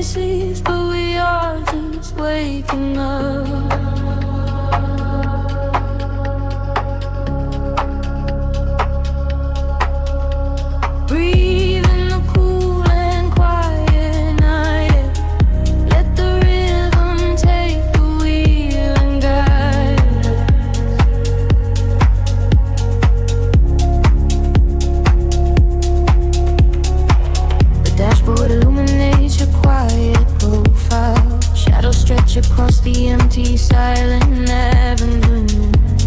sleeps, but we are just waking up. Breathe in the cool and quiet night air. Let the rhythm take the wheel and guide us. The dashboard illuminates your quiet profile. Shadows stretch across the empty, silent avenue.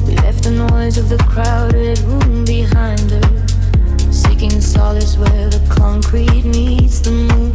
We left the noise of the crowded room behind us, seeking solace where the concrete meets the moon.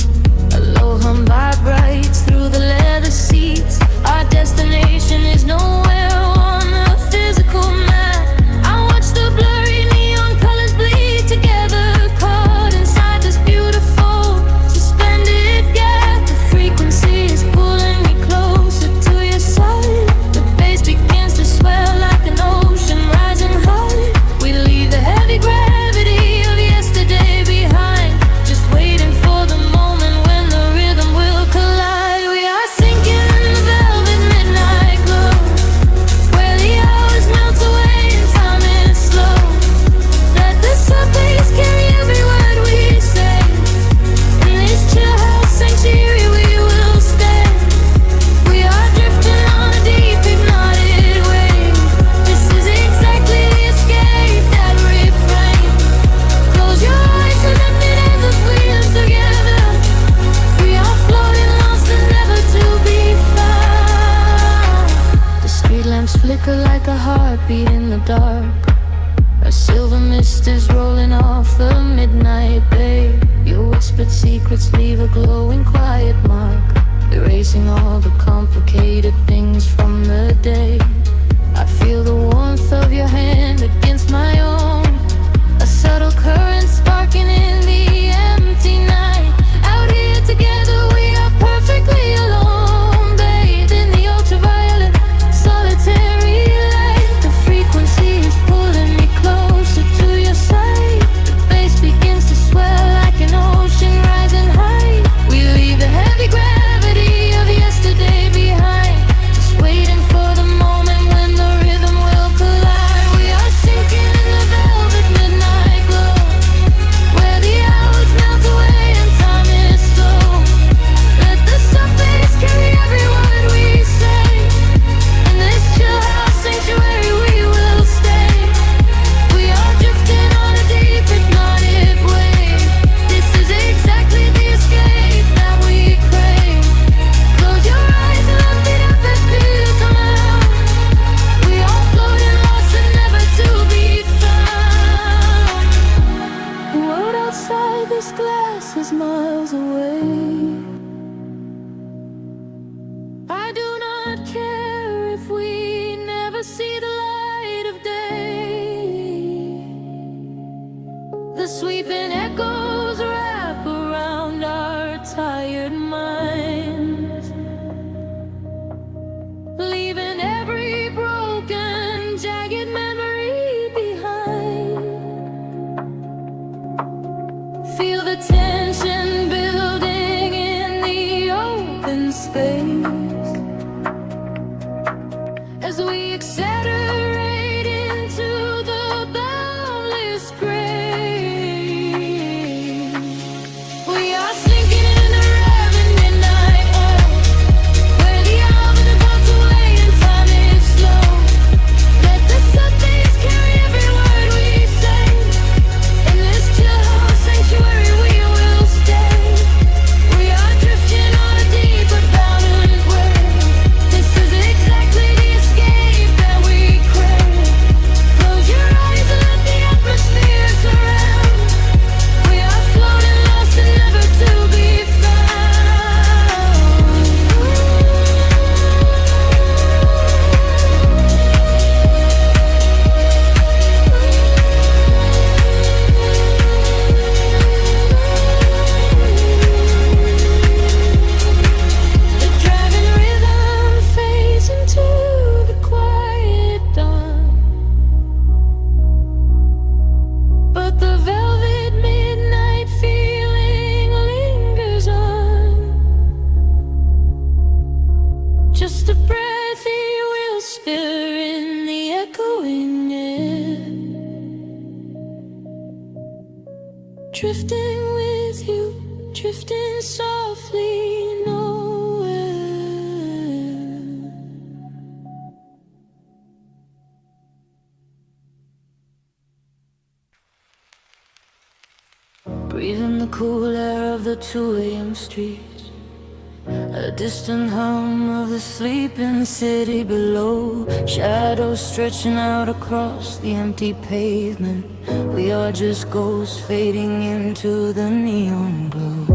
A low hum vibrates through the leather seats. Our destination is nowhere on the physical map. I watch the blurry neon colors bleed together, caught inside this beautiful suspended gap. The frequency is pulling me closer to your side. The bass begins to swell like an ocean rising high. We leave the heavy gravity of yesterday behind, just waiting for the moment when the rhythm will collide. We are sinking in the velvet midnight glow, where the hours melt away and time is slow. Let the subways carry every word we say. In this chill house sanctuary we will stay. We are drifting on a deep hypnotic wave. This is exactly the escape that refrain. Close your eyes and let me never feel together. We are floating lost and never to be found. The street lamps flicker like a heartbeat in the dark. A silver mist is rolling off the midnight bay. Your whispered secrets leave a glowing quiet mark, erasing all the complicated things from the day. I feel the warmth of your hand against my own, a subtle current sparking in the empty night. Out here together we are perfectly alone, bathed in the ultraviolet solitary light. The frequency is pulling me closer to your side. The bass begins to swell like an ocean rising high. We leave the heavy gravity of yesterday behind, just waiting for the moment when the rhythm will collide. We are sinking in the velvet midnight glow, where the hours melt away and time is slow. Let the subways carry every word we say. In this chill house sanctuary we will stay. We are drifting on a deep hypnotic wave. This is exactly the escape that we crave. Close your eyes and let me up and feel come out. We are floating lost and never to be found. The world outside this glass is miles away. I do not care if we never see the light of day. The sweeping echoes wrap around our tired minds, leaving every broken, jagged memory behind. Feel the tension building in the open space as we accelerate into the boundless grace. Drifting with you, drifting softly nowhere. Breathing the cool air of the 2 a.m. streets, a distant hum of the sleeping city below. Shadows stretching out across the empty pavement. We are just ghosts fading into the neon glow.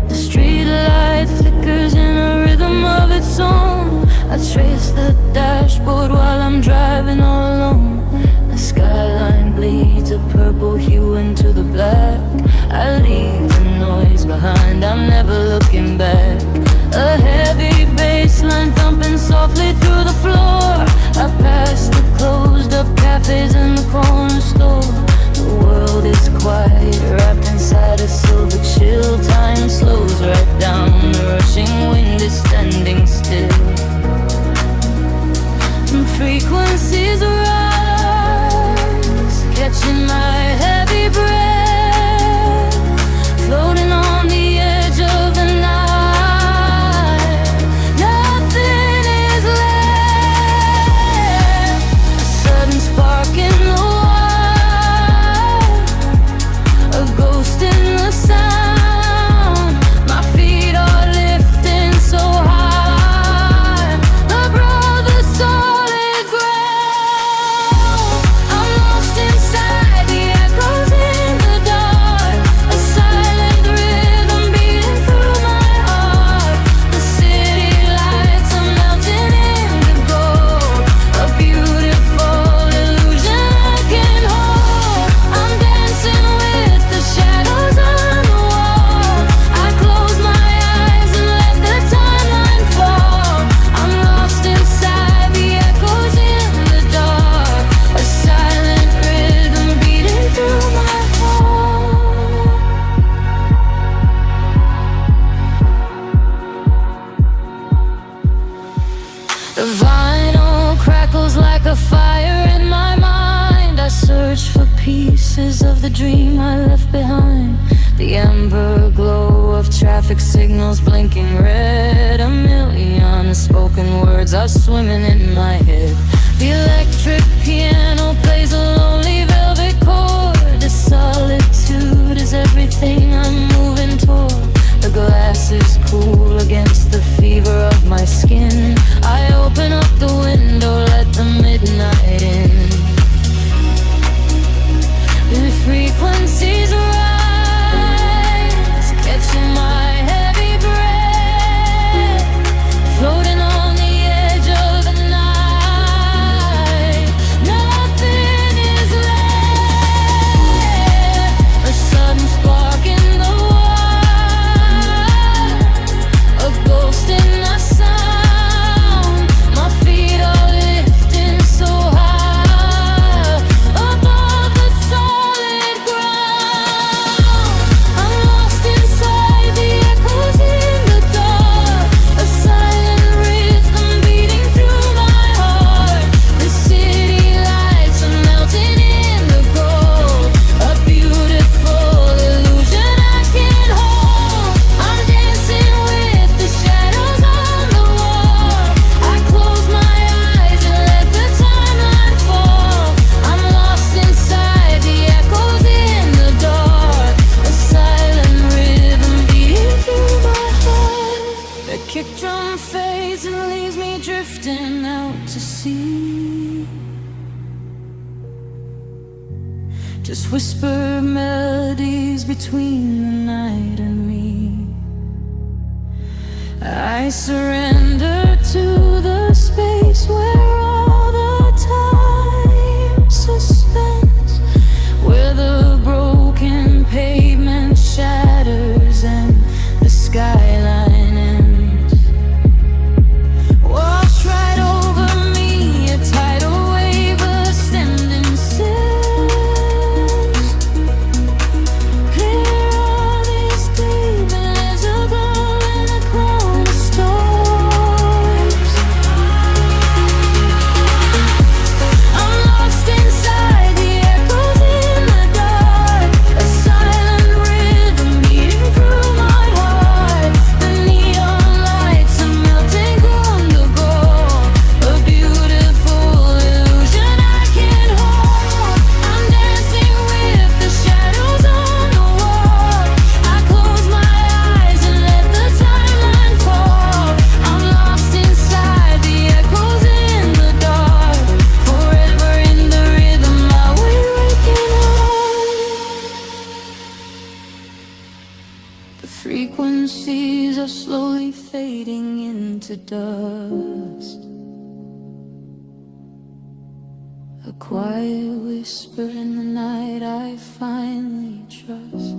The street light flickers in a rhythm of its own. I trace the dashboard while I'm driving all alone. The skyline bleeds a purple hue into the black. I leave the noise behind, I'm never looking back. A heavy bass line thumping softly through the floor. I pass the closed up cafes and the corner store. The world is quiet, wrapped inside a silver chill. Time slows right down, the rushing wind is standing still. And frequencies rise, catching my heavy breath, floating on the edge of the night. Nothing is left. A sudden spark in the wild, a ghost in the sound. My feet are lifting so high above the solid ground. I'm lost inside the echoes in the dark, a silent rhythm beating through my heart. The city lights are melting into gold, a beautiful illusion I can hold. I'm dancing with the shadows on the wall. I close my eyes and let the timeline fall. I'm lost inside the echoes in the dark, a silent rhythm beating through my heart. The vinyl crackles like a fire in my mind. I search for pieces of the dream I left behind. The amber glow of traffic signals blinking red. A million unspoken words are swimming in my head. The electric piano plays a lonely velvet chord. The solitude is everything I'm moving toward. The glass is cool against the fever of my skin. I open up the window, let the midnight in. The frequencies rise, catching my heavy breath, floating on the edge of the night. Nothing is left. A sudden spark in the wild, a ghost in the sound. My feet are lifting so high above the solid ground. I'm lost inside the echoes in the dark, a silent rhythm beating through my heart. The city lights are melting in the gold, a beautiful illusion I can hold. I'm dancing with the shadows on the wall. I close my eyes and let the timeline fall. I'm lost inside the echoes in the dark, a silent rhythm beating through my heart. The kick drum fades and leaves me drifting out to sea. Just whisper melodies between the night and me. I surrender to the space where all the time suspends, where the broken pavement shatters and the skyline ends. Wash right over me, a tidal wave ascending sails. Clear all these demons, a glow in a cornerstone. are slowly fading into dust. A quiet whisper in the night I finally trust,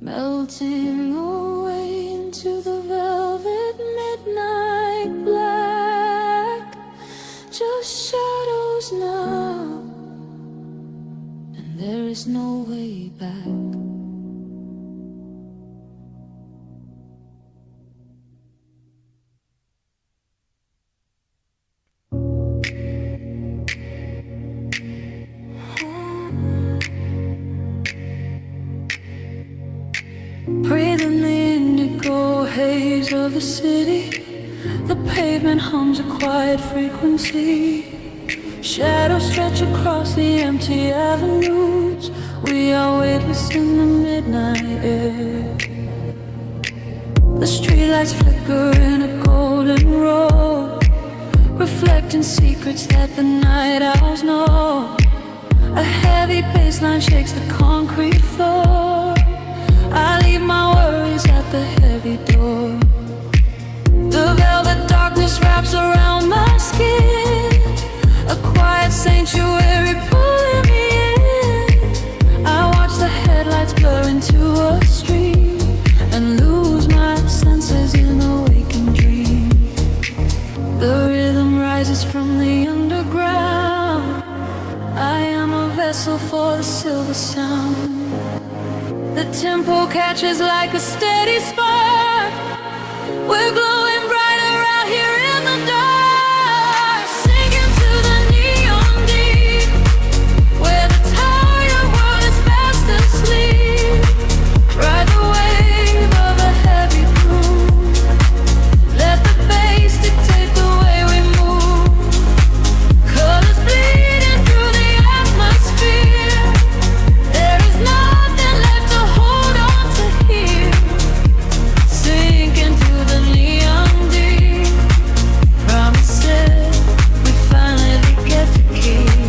melting away into the velvet midnight black. Just shadows now, and there is no way back. Breathing the indigo haze of the city, the pavement hums a quiet frequency. Shadows stretch across the empty avenues. We are weightless in the midnight air. The streetlights flicker in a golden row, reflecting secrets that the night owls know. A heavy bassline shakes the concrete floor. I leave my worries at the heavy door. The velvet darkness wraps around my skin, a quiet sanctuary pulling me in. I watch the headlights blur into a street and lose my senses in a waking dream. The rhythm rises from the underground. I am a vessel for the silver sound. The tempo catches like a steady spark. We're glowing brighter out here in the dark, sinking to the neon deep, where the tired world is fast asleep. Ride the wave of a heavy groove. Let the bass dictate the way we move. Colors bleeding through the atmosphere. There is nothing left to hold on to here. Sink into the neon deep. Promises we finally get to keep.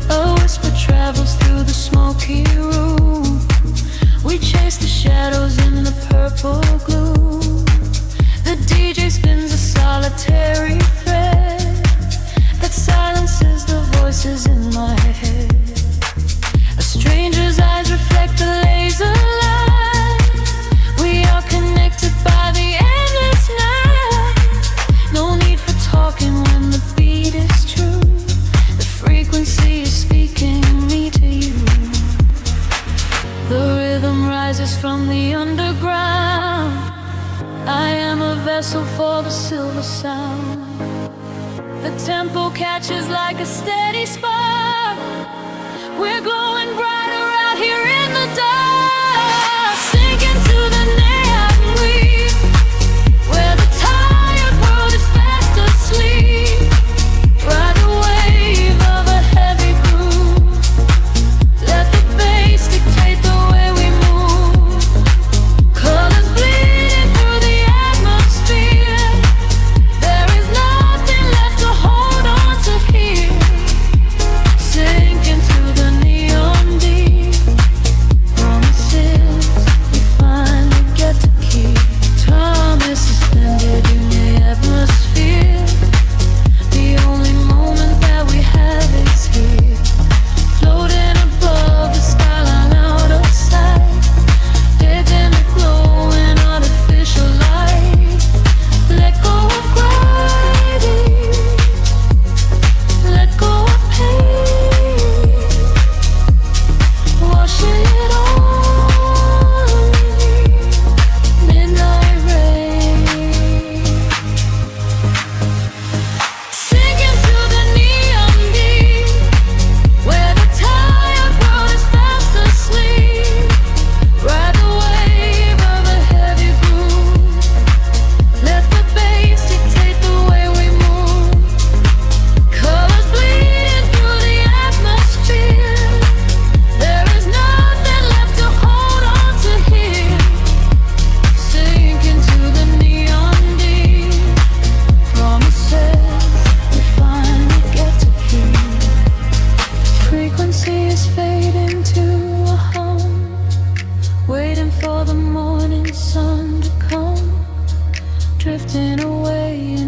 A whisper travels through the smoky room. We chase the shadows in the purple gloom. The DJ spins a solitary thread that silences the voices in my head. A stranger's eyes reflect the laser light. We are connected by the endless night. No need for talking when the beat is true. The frequency is speaking me to you. The rhythm rises from the underground. I am a vessel for the silver sound. The tempo catches like a steady spark. We're glowing brighter out here in the dark, sinking to the neon weave, where the tired world is fast asleep. Ride the wave of a heavy groove. Let the bass dictate the way we move. Colors bleeding through the atmosphere. There is nothing left to hold on to here. Sink into the neon deep. Promises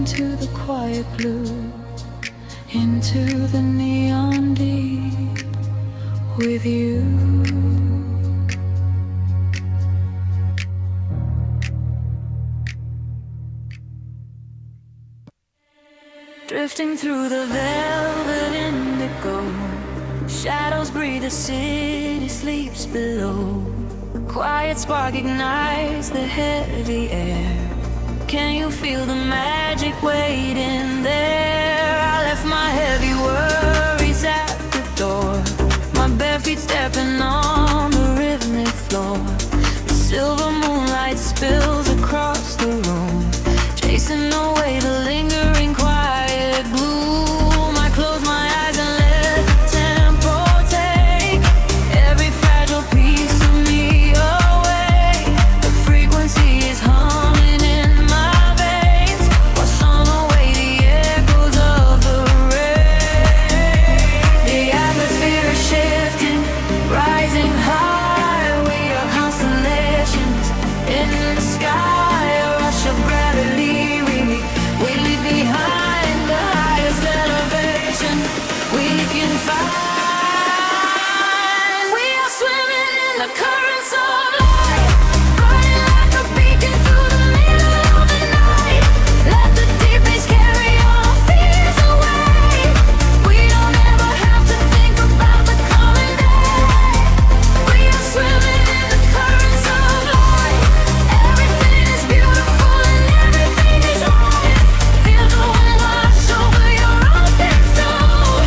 into the quiet blue, into the neon deep with you. Drifting through the velvet indigo, shadows breathe, the city sleeps below. A quiet spark ignites the heavy air. Can you feel the magic waiting there? I left my heavy worries at the door, my bare feet stepping on the rhythmic floor. The silver moonlight spills across the room, chasing away the lingering quiet gloom. I close my eyes and let the tempo take every fragile piece of me away. The frequency is humming in my veins, washing away the echoes of the rain. The atmosphere is shifting, rising high. We are constellations in the sky, a rush of gravity. We leave behind the highest elevation we can find. We are swimming in the currents of light, burning like a beacon through the middle of the night. Let the deep bass carry our fears away. We don't ever have to think about the coming day. We are swimming in the currents of light. Everything is beautiful and everything is right. Feel the wind wash over your open soul.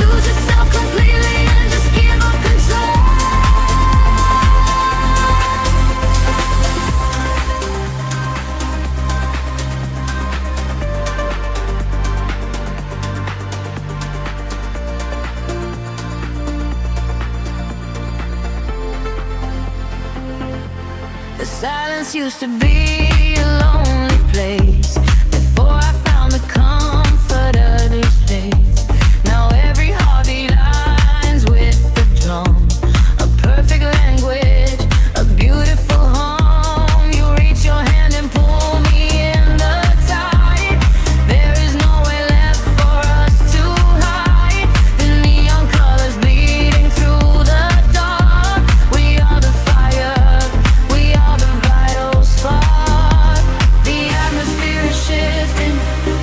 Lose yourself completely and just give up control. The silence used to be a lonely place before I found the comfort of this place. Now every heartbeat lines with the drum, a perfect language, a beautiful home. You reach your hand and pull me in the tide. There is nowhere left for us to hide. The neon colors bleeding through the dark. We are the fire, we are the vital spark. The atmosphere is shifting,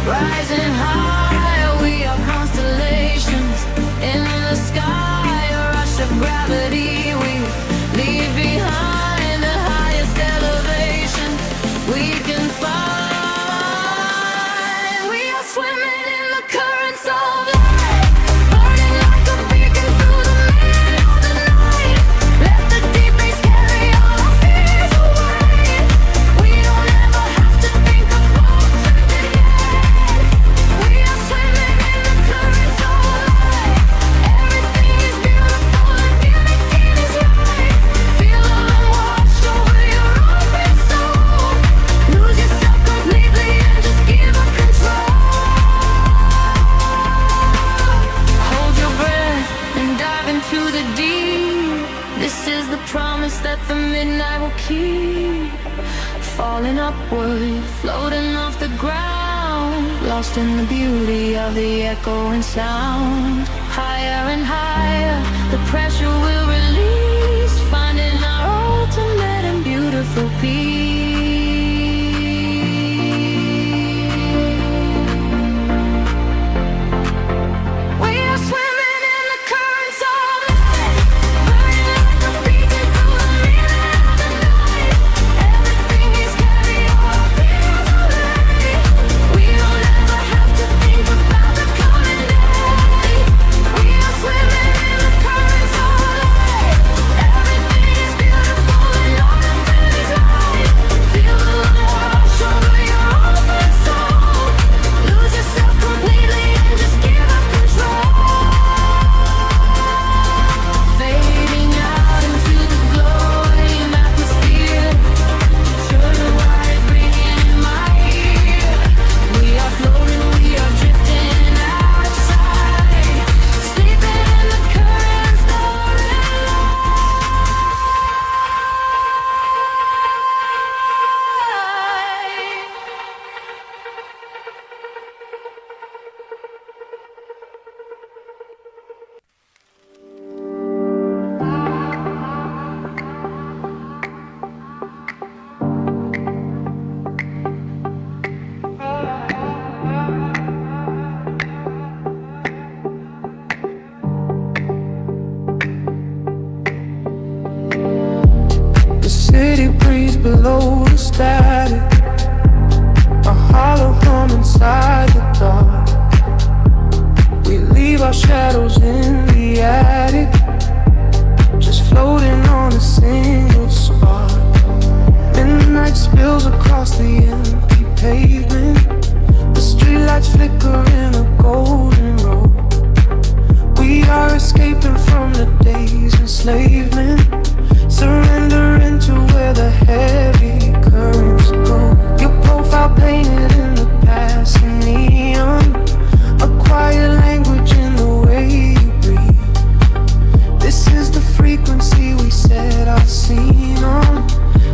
rising high. We are constellations in the sky, a rush of gravity. We leave behind the highest elevation we can find. We are swimming in the currents of light, burning like a beacon through the middle of the night. Let the deep bass carry all our fears away. We don't ever have to think about the end. We are swimming in the currents of light. Everything is beautiful and everything is right. Feel the wind wash over your open soul. Lose yourself completely and just give up control. Hold your breath and dive into the deep. This is the promise that the midnight will keep. Falling upward, floating off the ground, lost in the beauty of the echoing sound. Higher and higher, the pressure will release, finding our ultimate and beautiful peace. We are swimming in the currents of light, burning like a beacon through the middle of the night. Everything is carry all our fears away. We don't ever have to think about the coming day. We are swimming in the currents of light. Everything is beautiful and all of it is right. static, a hollow hum inside the dark. We leave our shadows in the attic, just floating on a single spark. Midnight spills across the empty pavement, the streetlights flicker in a golden row. We are escaping from the day's enslavement, surrendering to where the heavy currents go. Your profile painted in the passing neon, a quiet language in the way you breathe. This is the frequency we set our scene on,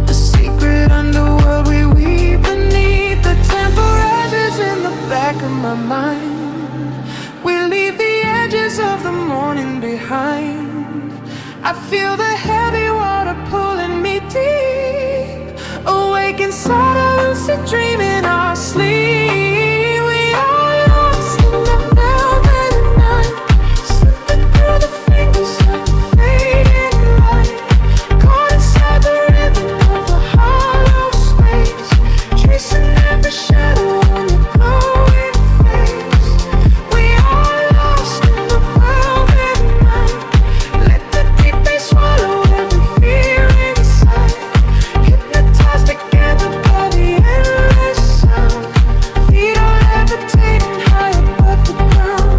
the secret underworld we weave beneath. The temperatures in the back of my mind, we leave the edges of the morning behind. I feel the heavy water pulling me deep, awake inside a lucid dream in our sleep. We are lost in the velvet night, slipping through the fingers of the fading light, caught inside the rhythm of a hollow space, tracing every shadow on your glowing face. We are lost in the velvet night, let the deep bass swallow every fear inside, hypnotized together by the endless sound. Feet are levitating high above the ground.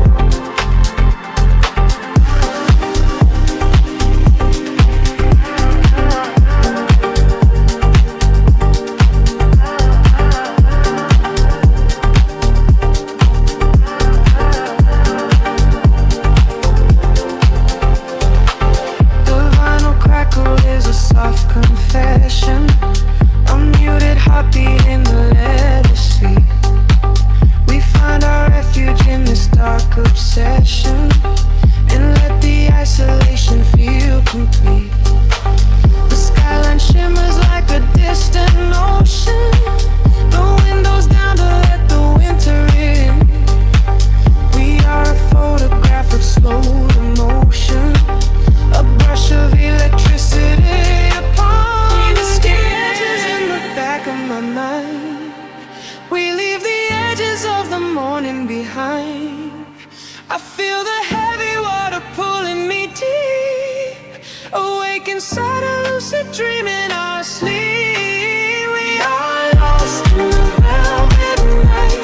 The vinyl crackle is a soft confession, a muted heartbeat in the leather seat. We find our refuge in this dark obsession, and let the isolation feel complete. The skyline shimmers like a distant ocean, the windows down to let the winter in. We are a photograph of slow emotion, a brush of electricity upon the skin. In the back of my mind, we leave the edges of the morning behind. I feel the heavy water pulling me deep, awake inside a lucid dream in our sleep. We are lost in the velvet night,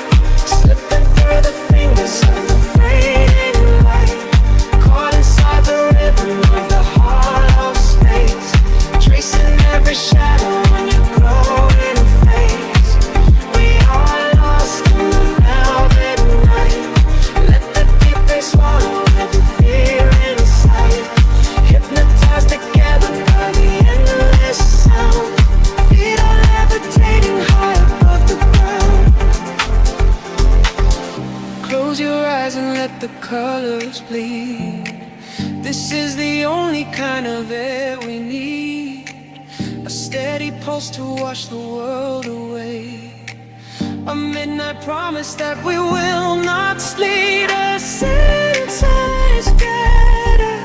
slipping through the fingers of the fading light, caught inside the rhythm of the hollow space, tracing every shadow on your glowing face. We are lost in the velvet night, let the deep bass swallow every fear inside, hypnotized together by the endless sound. Feet are levitating high above the ground. Close your eyes and let the colors bleed. This is the only kind of air we need, a steady pulse to wash the world away, a midnight promise that we will not sleep. A sense scatter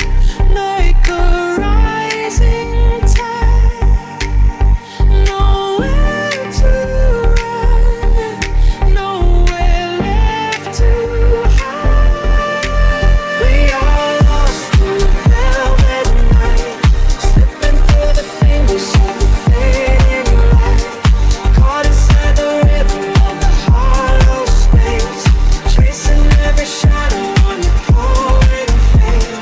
like a rising tide, nowhere to run, nowhere left to hide. We are lost in the velvet night, slipping through the fingers of the fading light, caught inside the rhythm of the hollow space, tracing every shadow on your glowing face.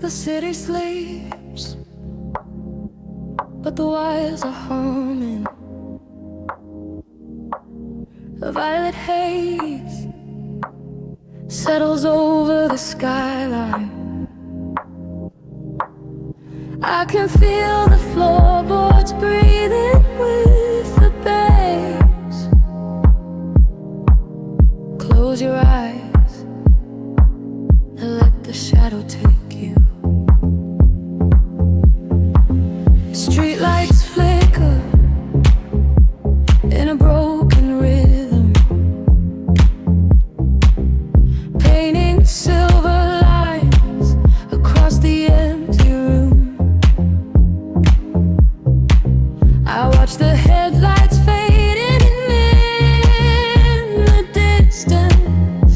The city sleeps, but the wires are humming. A violet haze settles over the skyline. I can feel the floorboards breathing with the bass. Close your eyes and let the shadow take you. Streetlights flicker in a broken rhythm, painting silver lines across the empty room. I watch the headlights fading in the distance,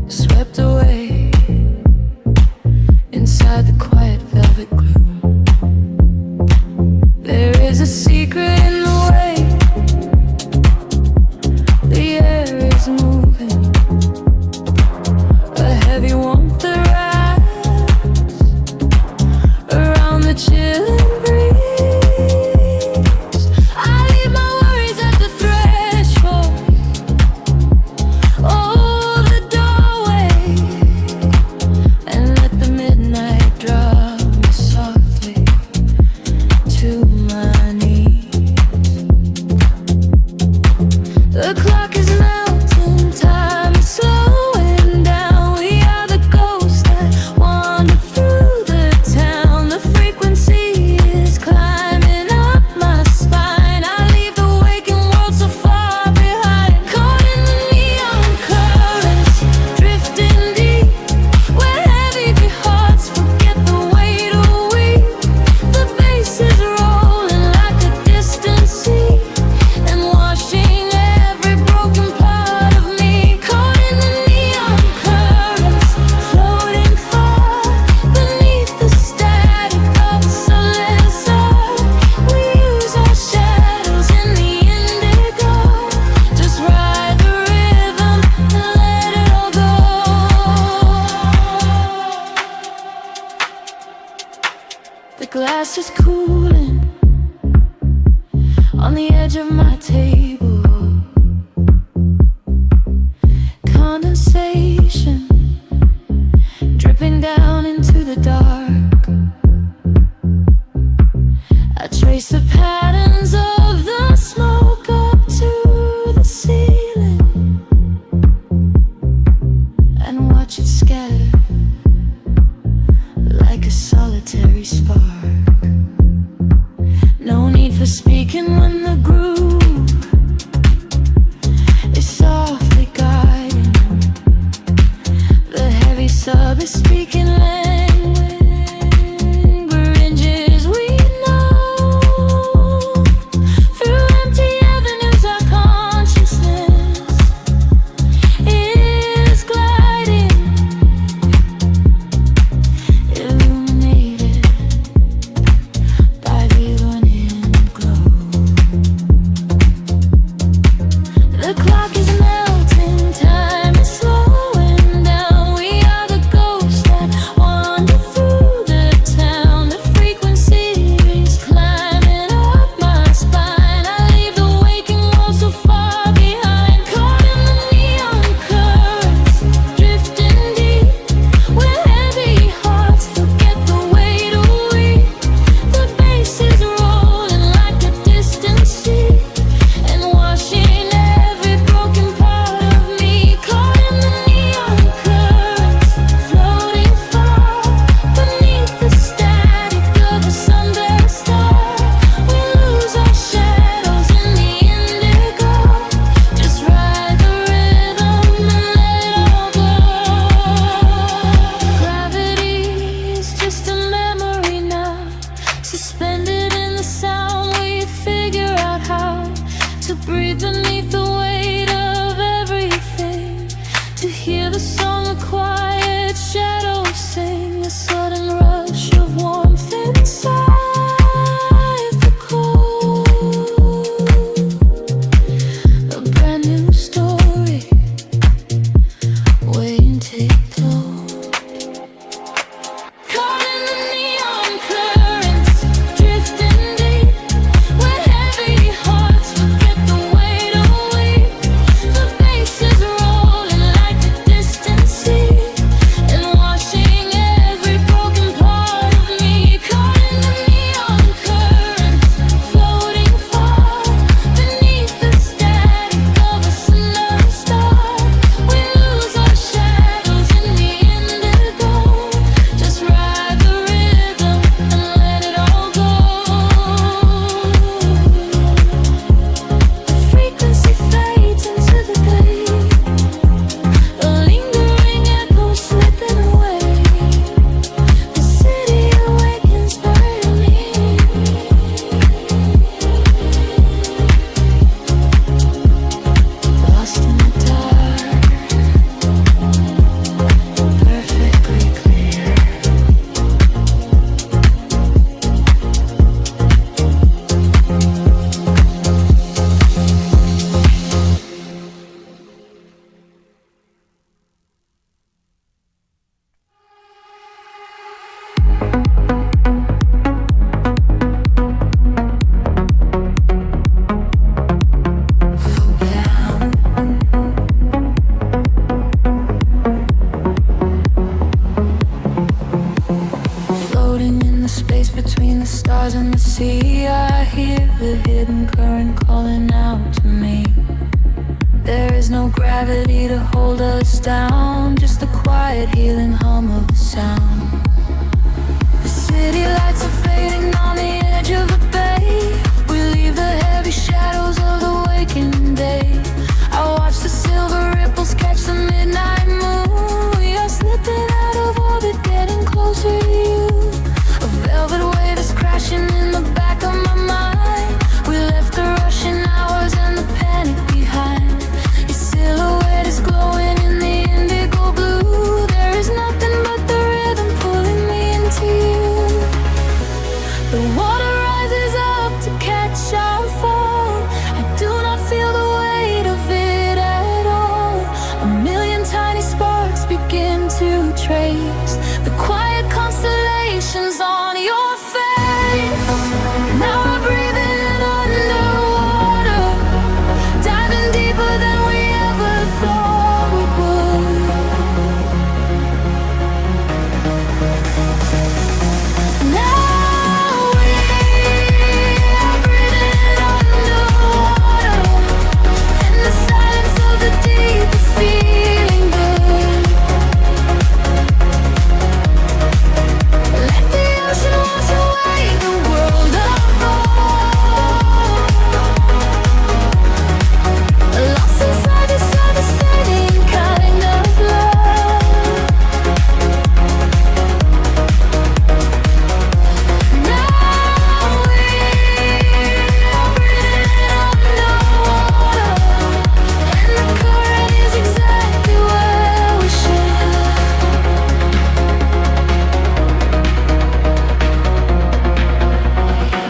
swept away inside the quiet velvet gloom. There is a secret in the way the air is moving, a heavy warmth that wraps around the chilling breeze. I leave my worries at the threshold, oh, the doorway, and let the midnight draw me softly to my knees. The clock is melting, time is slowing down. We are the ghosts that wander through the town. The frequency is climbing up my spine. I leave the waking world so far behind, caught in the neon currents, drifting deep, where heavy hearts forget the weight of weep. The bass is rolling like a distant sea and washing every broken part of me. Caught in the neon currents, floating far beneath the static of a soulless earth. We use our shadows in the indigo, just ride the rhythm and let it all go. The glass is cooling on the edge of my table. Condensation dripping down into the dark. I trace the patterns of the smoke up to the ceiling and watch it scatter like a solitary spark. No need for speaking when the groove is softly guiding. The heavy sub is speaking languages we know. Through empty avenues our consciousness is gliding, illuminated by the evening glow. The clock is melting, time is slowing down. We are the ghosts that wander through the town. The frequency is climbing up my spine. I leave the waking world so far behind, caught in the neon currents, drifting deep, where heavy hearts forget the weight of weep. The bass is rolling like a distant sea and washing every broken part of me. Caught in the neon currents, floating far beneath the static of a sunburst star. We lose our shadows in the indigo, just ride the rhythm and let it all go. Gravity is just a memory now, suspended in the sound. We figure out how to breathe beneath the weight of everything, to hear the song of quiet shadows sing, a sudden rush of warmth inside the cold. A brand new story waiting to take place. hidden current calling out to me. There is no gravity to hold us down, just the quiet healing hum of the sound. The city lights are fading on the edge of the bay. We leave the heavy shadows of the waking day. I watch the silver ripples catch the midnight moon. We are slipping out of orbit, getting closer to you. A velvet wave is crashing in the back of my mind. We left the rushing hours and the panic behind. Your silhouette is glowing in the indigo blue. There is nothing but the rhythm pulling me into you. The water rises up to catch our fall. I do not feel the weight of it at all. A million tiny sparks begin to trace the quiet constellations on your face. Now we're breathing underwater, diving deeper than we ever thought we would. Now we are breathing underwater, in the silence of the deep is feeling good. Let the ocean wash away the world apart. Lost inside this understanding kind of love. Now we are breathing underwater, and the current is exactly where we should.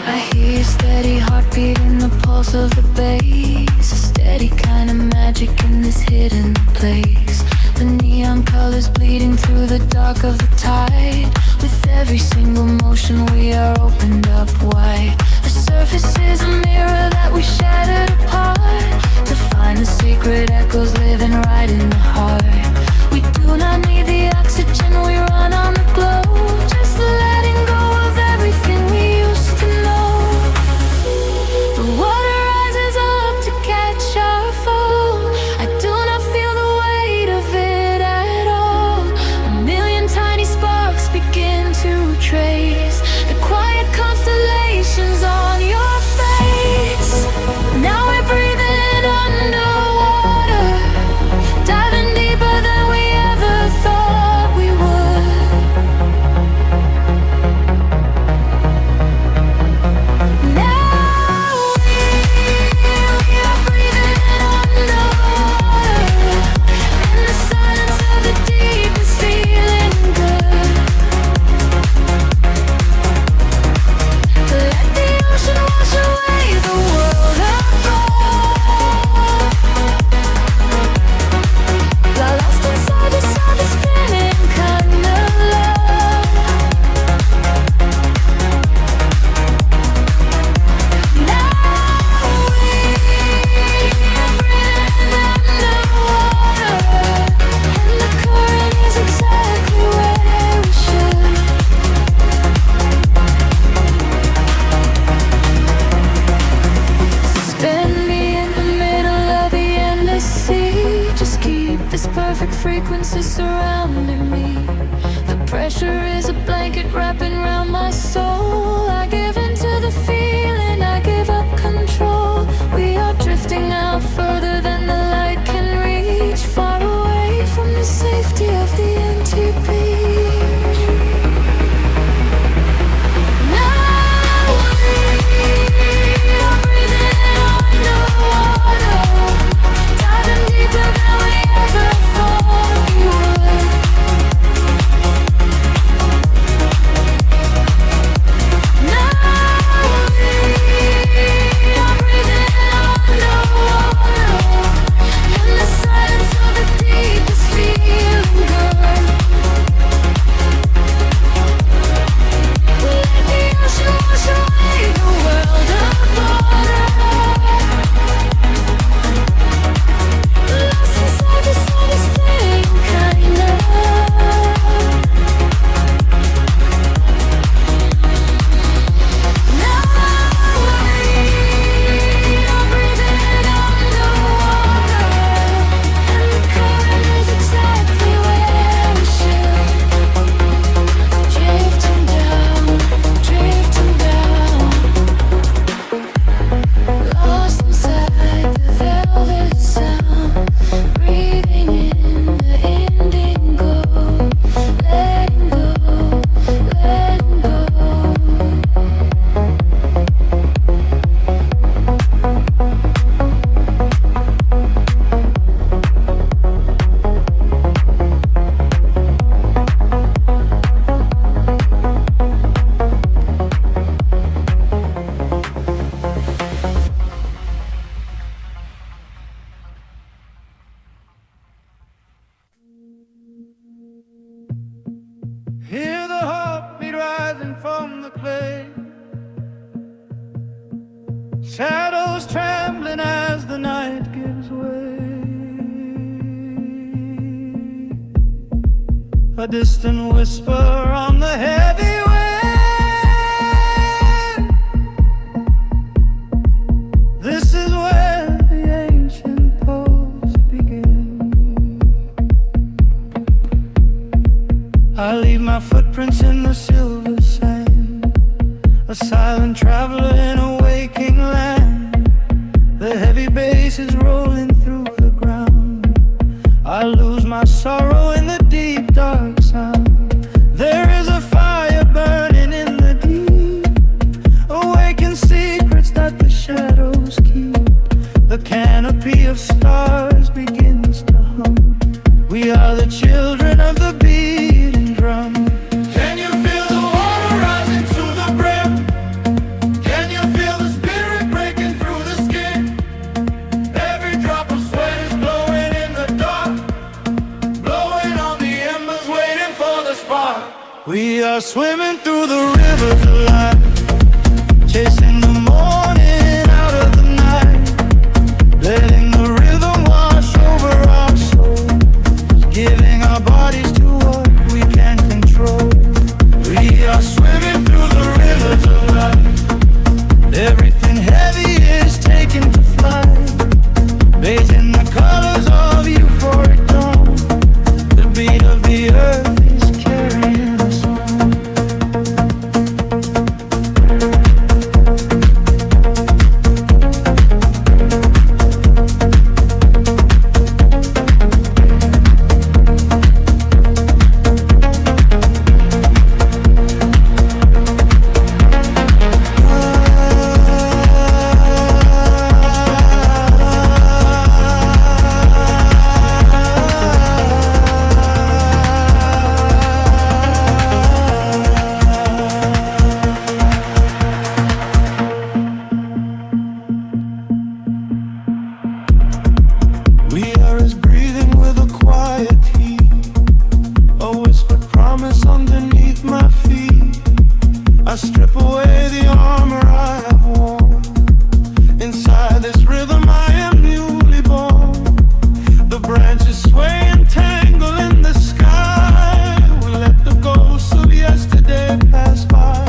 I hear your steady heartbeat in the pulse of the bass. A steady kind of magic in this hidden place. The neon colors bleeding through the dark of the tide. With every single motion we are opened up wide. The surface is a mirror that we shattered apart, to find the secret echoes living right in the heart. We do not need the oxygen, we run on the glow. Just letting go of everything we used to know. The water rises up to catch our fall. I do not feel the weight of it at all. A million tiny sparks begin to trace the quiet constellations on your face. Now we're breathing underwater, diving deeper than we ever thought we would. Now we are breathing underwater, in the silence of the deep is feeling good. Let the ocean wash away the world apart. Lost inside this spinning kind of love. Now we are breathing underwater, and the current is exactly where we should. Suspend me in the middle of the endless sea. Just keep this perfect frequency surrounding me. The pressure is a blanket wrapping around my soul. I give into the feeling, I give up control. We are drifting out further than the light can reach, far away from the safety of the empty beach. Now we are breathing underwater, diving deeper than we ever thought we would. Now Hear the heartbeat rising from the clay, shadows trembling as the night gives way. A distant whisper on the heavy wind. This is where the ancient poets begin. I leave my footprints in the silver sand, a silent traveler in a waking land. The heavy bass is rolling through the ground. I lose my sorrow in the deep dark sound. There is a fire burning in the deep, awaken secrets that the shadows keep. The canopy of stars begins to hum. We are the children of the beating drum. Can you feel the water rising to the brim? Can you feel the spirit breaking through the skin? Every drop of sweat is glowing in the dark, blowing on the embers, waiting for the spark. We are swimming through the rivers of life, chasing the morning out of the night, letting the rhythm wash over our souls, giving our bodies to what we can't control. We are swimming through the rivers of life. Everything heavy is taken to flight, bathed in the colors of euphoric dawn. The beat of the earth is carrying us on. We are as breathing with a quiet heat, a whispered promise underneath my feet. I strip away the armor I have worn. Inside this rhythm I am newly born. The branches sway and tangle in the sky. We let the ghosts of yesterday pass by.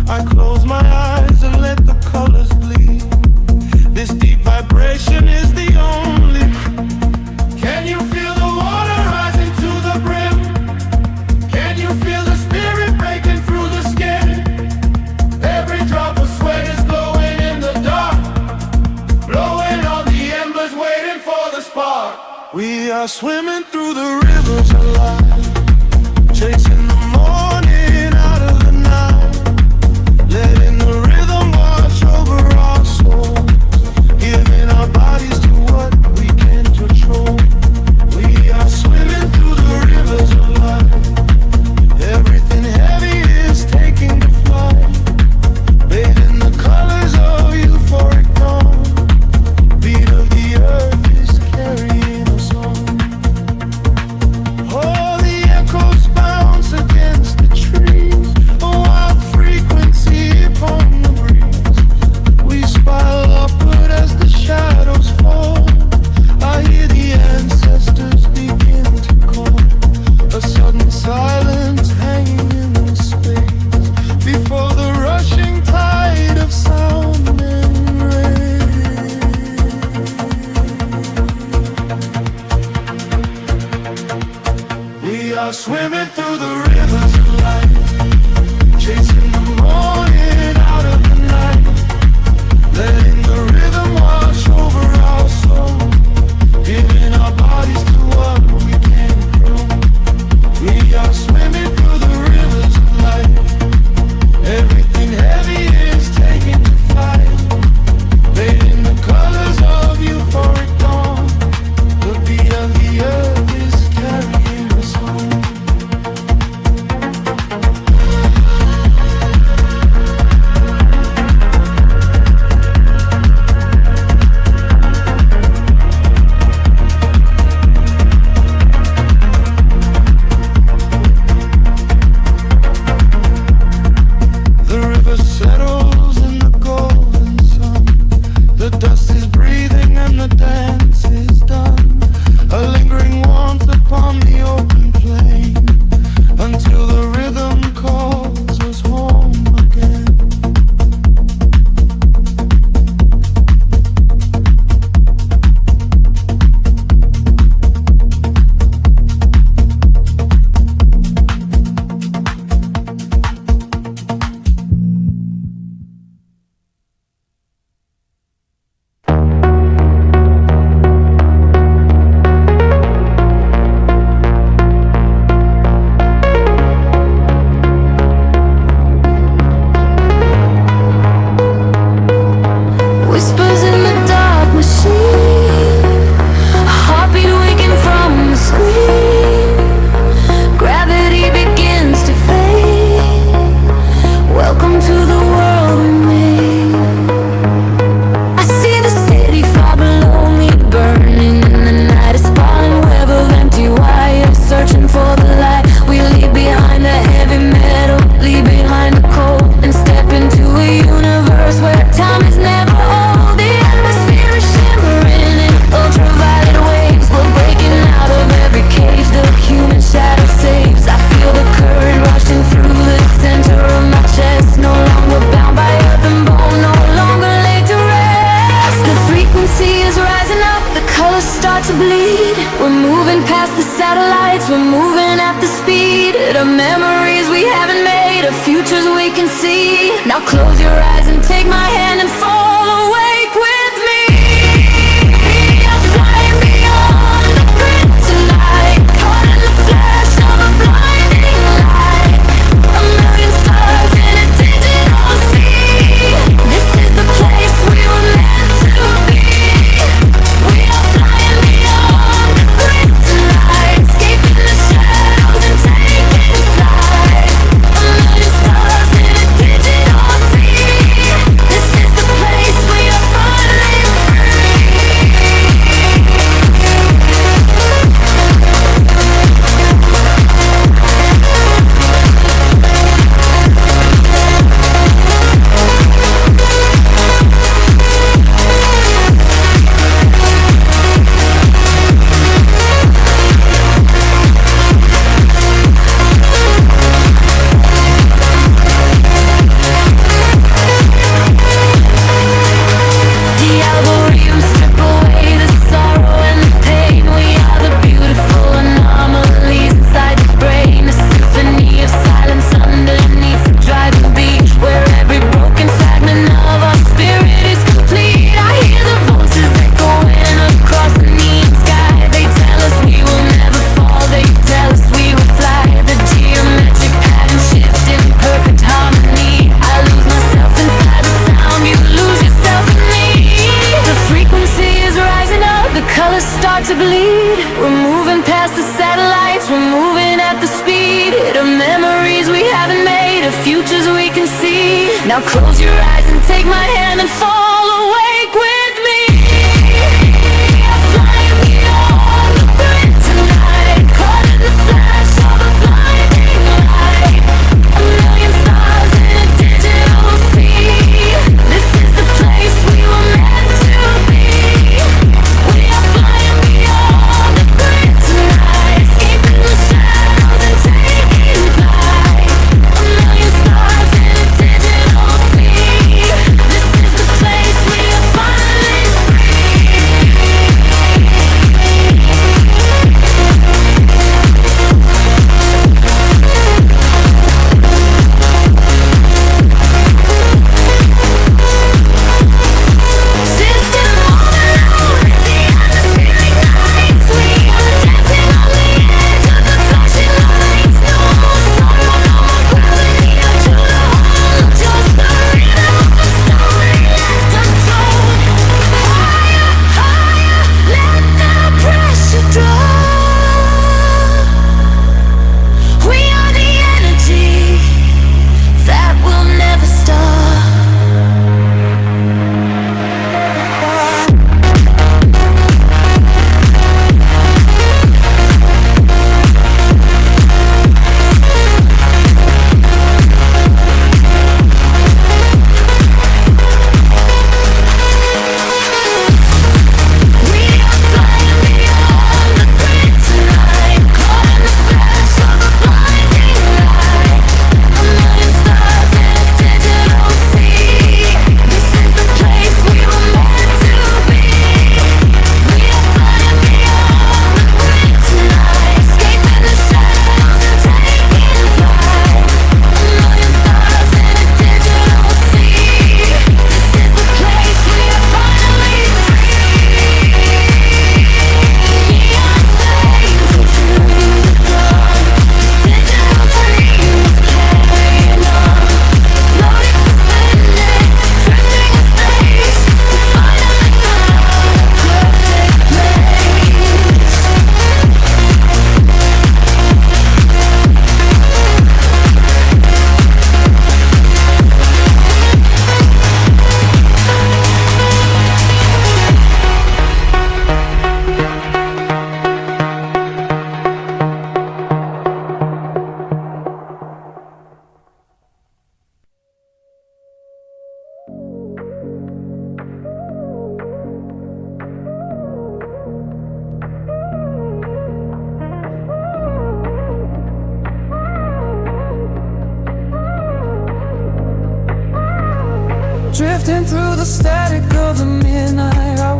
I close my eyes and let the colors bleed. This deep vibration is the only. Can you feel the water rising to the brim? Can you feel the spirit breaking through the skin? Every drop of sweat is glowing in the dark, blowing on the embers, waiting for the spark. We are swimming through the rivers of life, chasing the morning out of the night, letting the rhythm wash over our souls, giving our bodies to what we can't control. We are swimming through the rivers of life. Everything heavy is taking to flight, bathed in the colors of euphoric dawn. Beat of the earth is carrying us on. Oh, the echoes bounce against the trees, a wild frequency upon the breeze. We spiral upward as the shadows fall. I hear the ancestors begin to call. A sudden silence hanging in the space before the rushing tide of sound and rain. We are swimming through the rivers of life, chasing the morning out of the night, letting the rhythm wash over our soul, giving our bodies to what we can't control. We are swimming through the rivers of life. Everything heavy is taking to flight, bathed in the colors of euphoric dawn. The beat of the earth is carrying us home. frequency is rising up, the colors start to bleed. We're moving past the satellites, we're moving at the speed of memories we haven't made, of futures we can see. Now close your eyes and take my hand and fall awake with me. We are flying beyond the grid tonight, caught in the flash of a blinding light. A million stars in a digital sea. This is the place we were meant to be. We are flying beyond the grid tonight, escaping the shadows and taking flight. A million stars in a digital sea. This is the place we are finally to bleed. We're moving past the satellites, we're moving at the speed of memories we haven't made, of futures we can see. Now close your eyes and take my hand and fall awake with me. We are flying beyond the grid tonight, caught in the flash of a blinding light. A million stars in a digital sea. This is the place we were meant to be. We are flying beyond the grid tonight, escaping the shadows and taking flight. A million stars in a digital sea. This is the place we are finally system overload. The atmospheric nights, we are dancing on the edge of the flashing lights. No more sorrow, no more gravity or to the hole, just the rhythm of the story left untold. Higher, higher, let the pressure drop. We are the energy that will never stop. We are flying beyond the grid tonight, caught in the flash of a blinding light. A million stars in a digital sea. This is the place we were meant to be. We are flying beyond the grid tonight, escaping the shadows and taking flight. A million stars in a digital sea. This is the place we are finally free. Neon flames into the dawn. Digital dreams carrying on. Floating suspended, drifting in space. We finally found a perfect place. Drifting through the static of the midnight hour,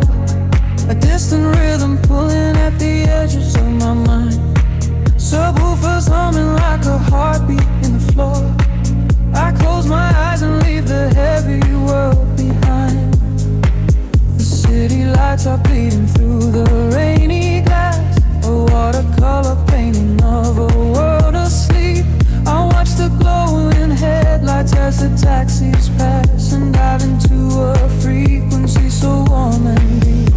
lights are bleeding through the rainy glass, a watercolor painting of a world asleep. I watch the glowing headlights as the taxis pass and dive into a frequency so warm and deep.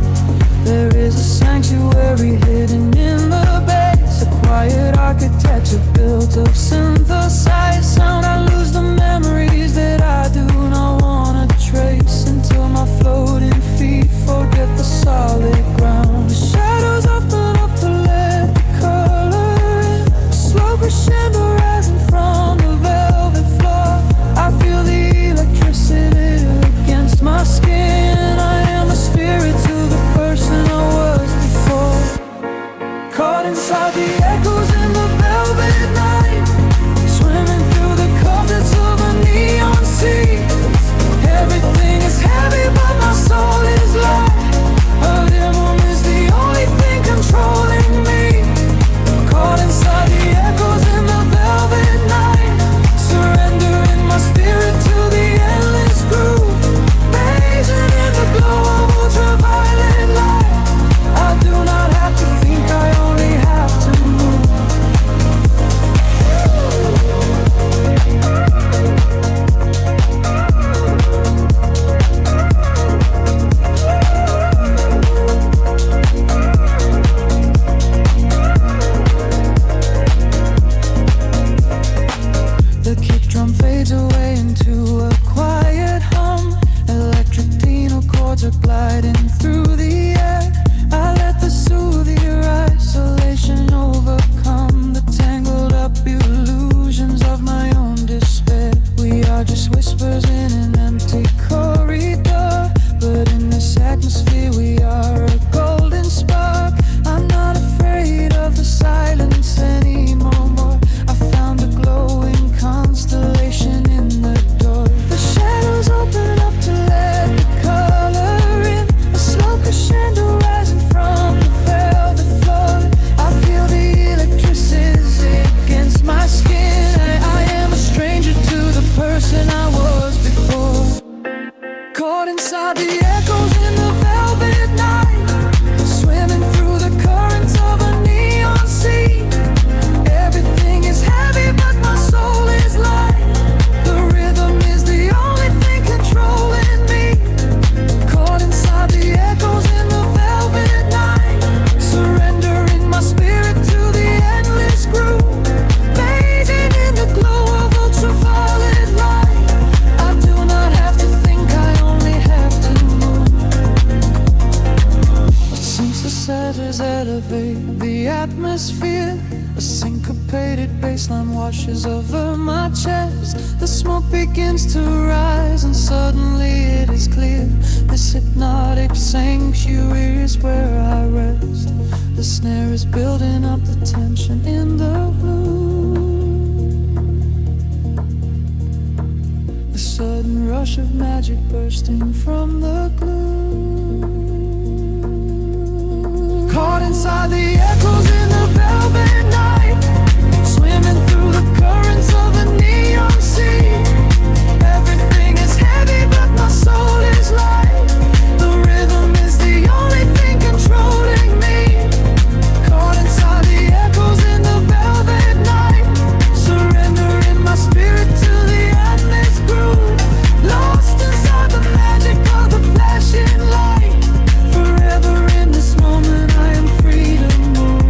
There is a sanctuary hidden in the bass, a quiet architecture built of synthesized sound. I lose the memories that I do not wanna trace until my floating feet forget the solid ground. The shadows open up to let the color in, a slow crescendo rising from the velvet floor. I feel the electricity against my skin. I am a spirit to the person I was before, caught inside the echoes in the velvet night, swimming through the currents of a neon sea. Everything is heavy but my soul is light. A rhythm is the only thing controlling me, caught inside the echoes in the velvet night, surrendering my spirit to the endless groove, blazing in the glow of ultraviolet light. I do not have to think, I only have to move. The kick drum fades away into a quiet hum. Electric piano chords are gliding through the air. I let the soothing isolation overcome the tangled up illusions of my own despair. We are just whispers in an empty corridor, but in this atmosphere we are a golden spark. I'm not afraid of the silence anymore. I found a glowing constellation in the door. The shadows open up to let the color in, a slow crescendo rising from the velvet floor. I feel the electricity against my skin. I am a stranger to the person I was before, caught inside the echoes in the velvet night, swimming through the currents of a neon sea. Everything is heavy but my soul is light. The rhythm is the only thing controlling me, caught inside the echoes in the velvet night, surrendering my spirit to the endless groove, bathing in the glow of ultraviolet light. I do not have to think, I only have to move. Since the centers elevate the atmosphere, a syncopated bassline washes over my chest. The smoke begins to rise and suddenly it is clear. This hypnotic sanctuary is where I rest. The snare is building up the tension in the room, a sudden rush of magic bursting from the gloom, caught inside the echoes in the velvet night, swimming through the currents of a neon sea. Everything is heavy but my soul is light. The rhythm is the only thing controlling me, caught inside the echoes in the velvet night, surrendering my spirit to the endless groove, lost inside the magic of the flashing light. Forever in this moment I am free to move.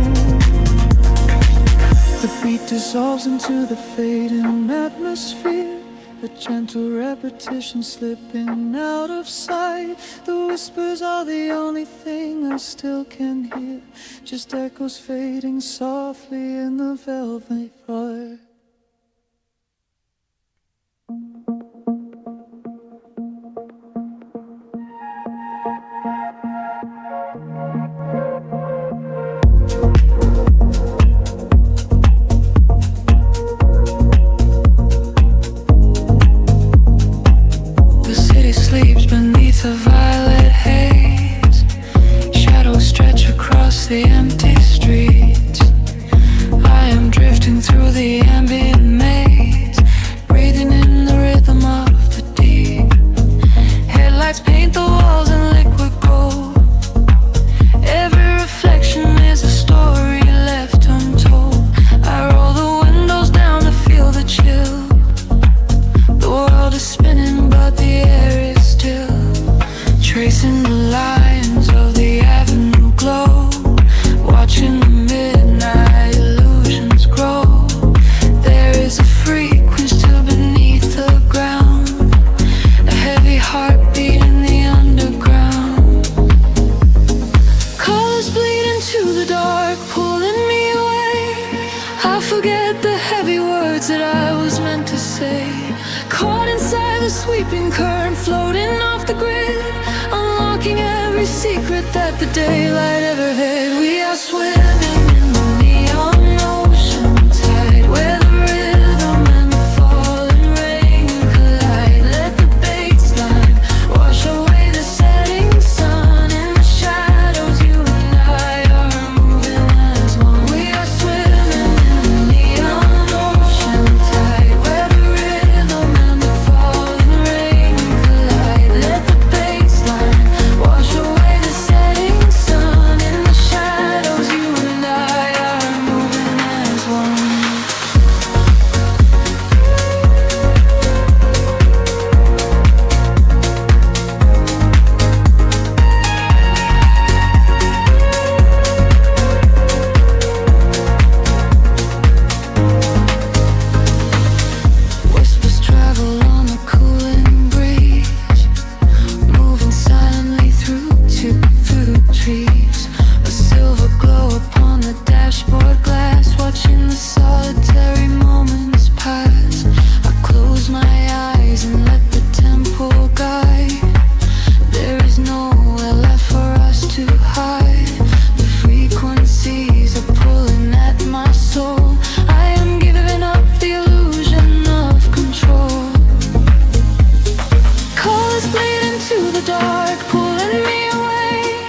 The beat dissolves into the fading atmosphere, a gentle repetition slipping out of sight. The whispers are the only thing I still can hear, just echoes fading softly in the velvet floor. The empty streets, I am drifting through the empty dark, pulling me away. I forget the heavy words that I was meant to say. Caught inside the sweeping current, floating off the grid, unlocking every secret that the daylight ever hid. We are swimming in the neon ocean tide, where the rhythm and the falling rain collide. Let the baseline wash away the setting sun. In the shadows, you and I are moving as one. We are swimming in the neon ocean tide, where the rhythm and the falling rain collide. Let the baseline wash away the setting sun. In the shadows, you and I are moving as one. Whispers travel on the cooling breeze, moving silently through trees. A silver glow upon the dashboard glass, watching the solitary moments pass. I close my eyes and let the tempo guide. There is nowhere left for us to hide. The frequencies are pulling at my soul. I am giving up the illusion of control. Colors bleed into the dark, pulling me away.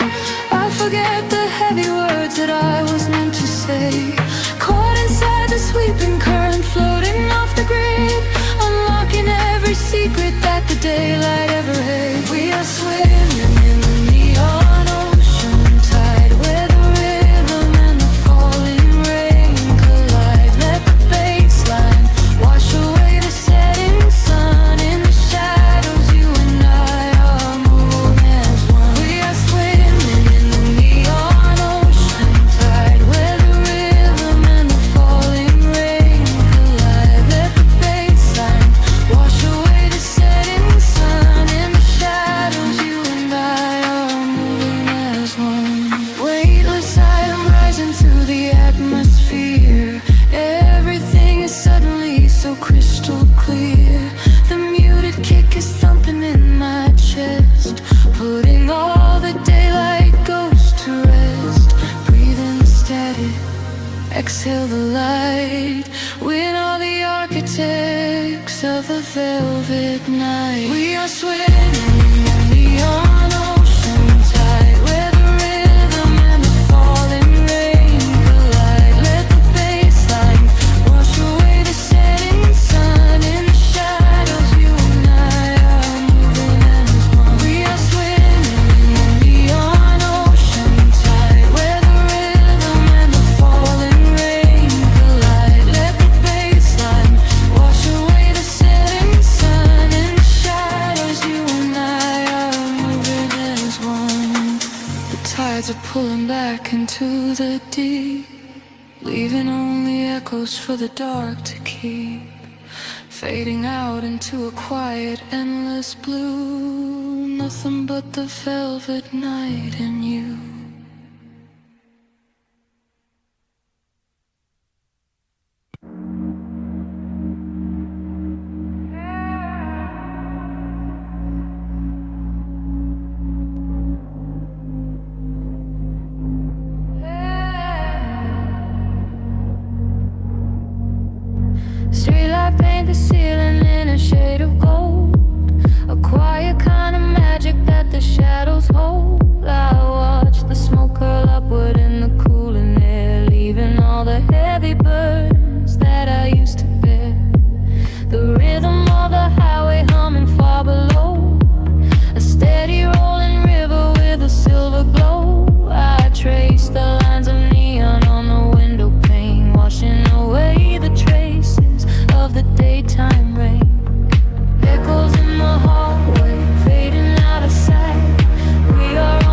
I forget the heavy words that I was meant to say. Caught inside the sweeping current, floating off the grid, unlocking every secret that the daylight ever hid. We are swimming in the neon ocean tide, where the rhythm and the falling rain collide. Let the baseline wash away the setting sun. In the shadows, you and I are moving as one. We are swimming in the neon ocean tide, where the rhythm and the falling rain collide. Let the baseline wash away the setting sun. In the shadows, you and I are moving as one. Weightless, I am rising through the atmosphere. Everything is suddenly so crystal clear. The muted kick is thumping in my chest, putting all the daylight ghosts to rest. Breathing steady, exhale the light. We're all the architects of the velvet night. We are swimming in the neon ocean tide, where the rhythm and the falling rain collide. Let the baseline wash away the setting sun. In the shadows, you and I are moving as one. We are swimming in the neon ocean tide, where the rhythm and the falling rain collide. Let the baseline wash away the setting sun. In the shadows, you and I are moving as one. The tides are pulling back into the deep, leaving only echoes for the dark to keep, fading out into a quiet, endless blue. Nothing but the velvet night and you. Streetlight paint the ceiling in a shade of gold, a quiet kind of magic that the shadows hold. I watch the smoke curl upward in the cooling air, leaving all the heavy burdens that I used to bear. The rhythm of the highway humming far below, a steady rolling river with a silver glow. I trace the lines of neon on the window pane, washing away the traces of the daytime rain. Echoes in the hallway, fading out of sight. We are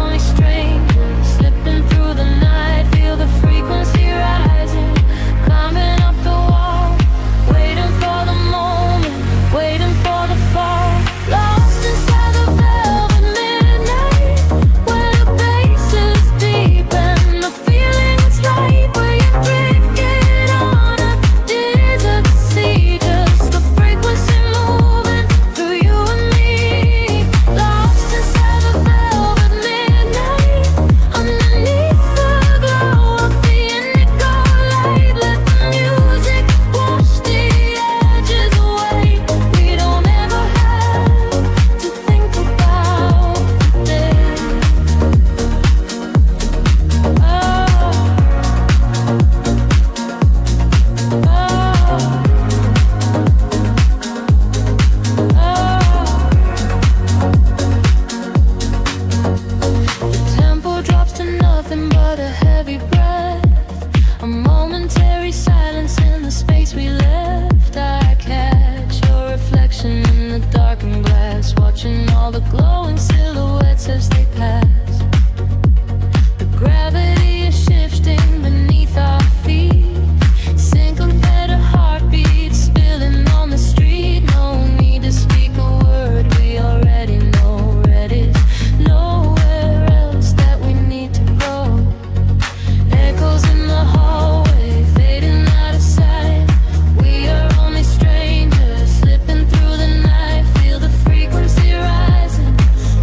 nothing but a heavy breath, a momentary silence in the space we left. I catch your reflection in the darkened glass, watching all the glowing silhouettes as they pass. The gravity is shifting beneath our feet, syncopated heartbeats spilling on the street. No need to speak a word, we already know. Red is nowhere else that we need to go. Echoes in the hallway, fading out of sight. We are only strangers, slipping through the night. Feel the frequency rising,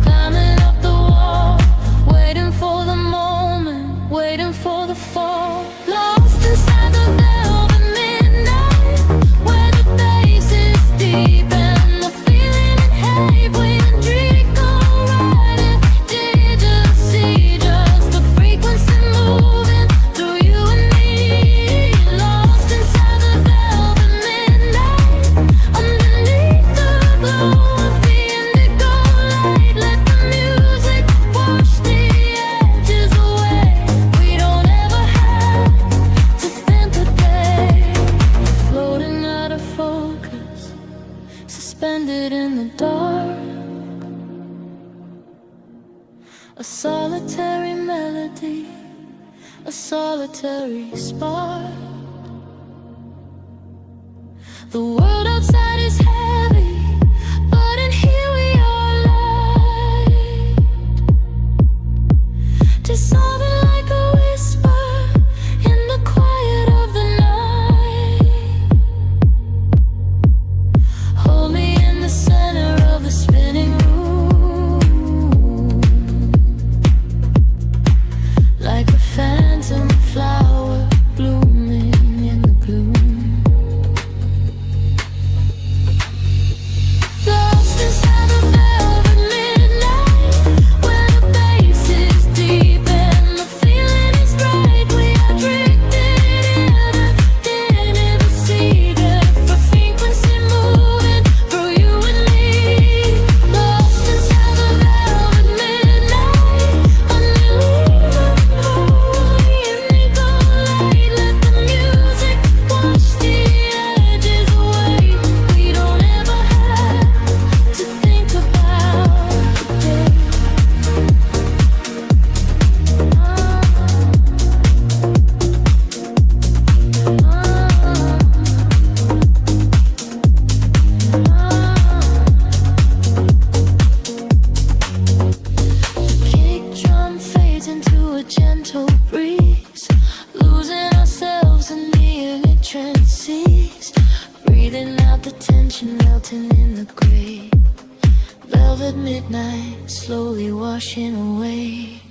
climbing up the wall, waiting for the moment, waiting for the fall. Lost inside the velvet midnight, where the bass is deep and the feeling in hate. We drink alright and didn't see just the frequency moving through you and me. Lost inside the velvet midnight, underneath the glow of the indigo light. Let the music wash the edges away. We don't ever have to think a day, floating out of focus, suspended in the dark. A solitary melody, a solitary spark. The world outside is heavy, but in here we are light, dissolving like a whisper in the quiet of the night. Hold me in the center of the spinning room, like a phantom flower blooming in the gloom. Lost inside the velvet midnight, where the bass is deep and the feeling is right. We are drifting in a didn't see the frequency moving through you and me. Lost inside the velvet midnight, underneath the holy indigo light. Let the music wash the edges away. We don't ever have to think about the day. The kick drum fades into a gentle breeze, losing ourselves in the electric seas, breathing out the tension, melting in the gray. Velvet midnight slowly washing away.